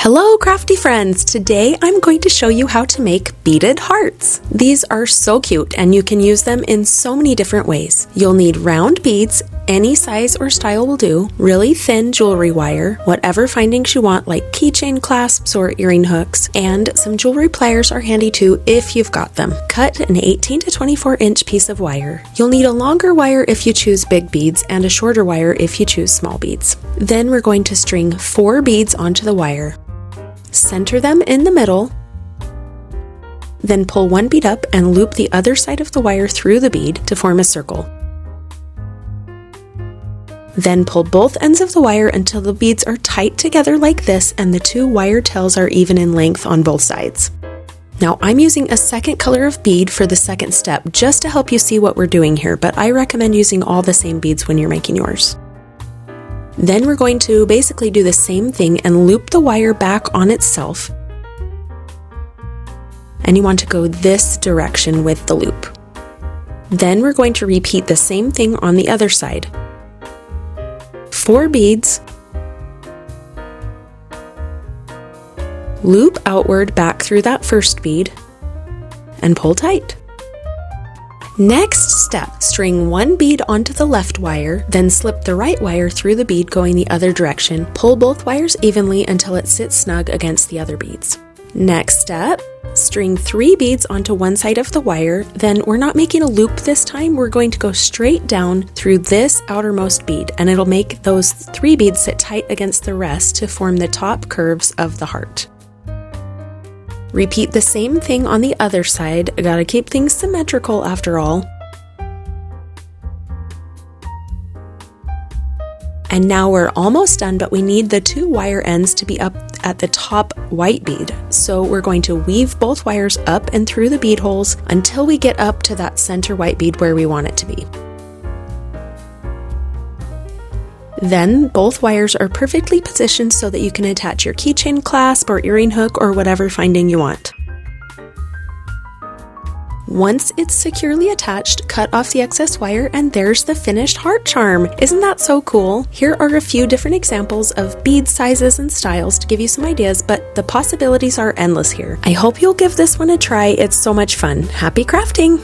Hello crafty friends! Today I'm going to show you how to make beaded hearts. These are so cute and you can use them in so many different ways. You'll need round beads, any size or style will do, really thin jewelry wire, whatever findings you want like keychain clasps or earring hooks, and some jewelry pliers are handy too if you've got them. Cut an 18 to 24 inch piece of wire. You'll need a longer wire if you choose big beads and a shorter wire if you choose small beads. Then we're going to string 4 beads onto the wire. Center them in the middle, then pull one bead up and loop the other side of the wire through the bead to form a circle. Then pull both ends of the wire until the beads are tight together like this and the 2 wire tails are even in length on both sides. Now I'm using a second color of bead for the second step just to help you see what we're doing here, but I recommend using all the same beads when you're making yours. Then we're going to basically do the same thing and loop the wire back on itself. And you want to go this direction with the loop. Then we're going to repeat the same thing on the other side. 4 beads, loop outward back through that first bead, and pull tight. Next step, string 1 bead onto the left wire, then slip the right wire through the bead going the other direction. Pull both wires evenly until it sits snug against the other beads. Next step, string 3 beads onto one side of the wire, then we're not making a loop this time, we're going to go straight down through this outermost bead and it'll make those 3 beads sit tight against the rest to form the top curves of the heart. Repeat the same thing on the other side. I gotta keep things symmetrical after all. And now we're almost done, but we need the 2 wire ends to be up at the top white bead. So we're going to weave both wires up and through the bead holes until we get up to that center white bead where we want it to be. Then both wires are perfectly positioned so that you can attach your keychain clasp or earring hook or whatever finding you want. Once it's securely attached, cut off the excess wire and there's the finished heart charm. Isn't that so cool? Here are a few different examples of bead sizes and styles to give you some ideas, but the possibilities are endless here. I hope you'll give this one a try. It's so much fun. Happy crafting!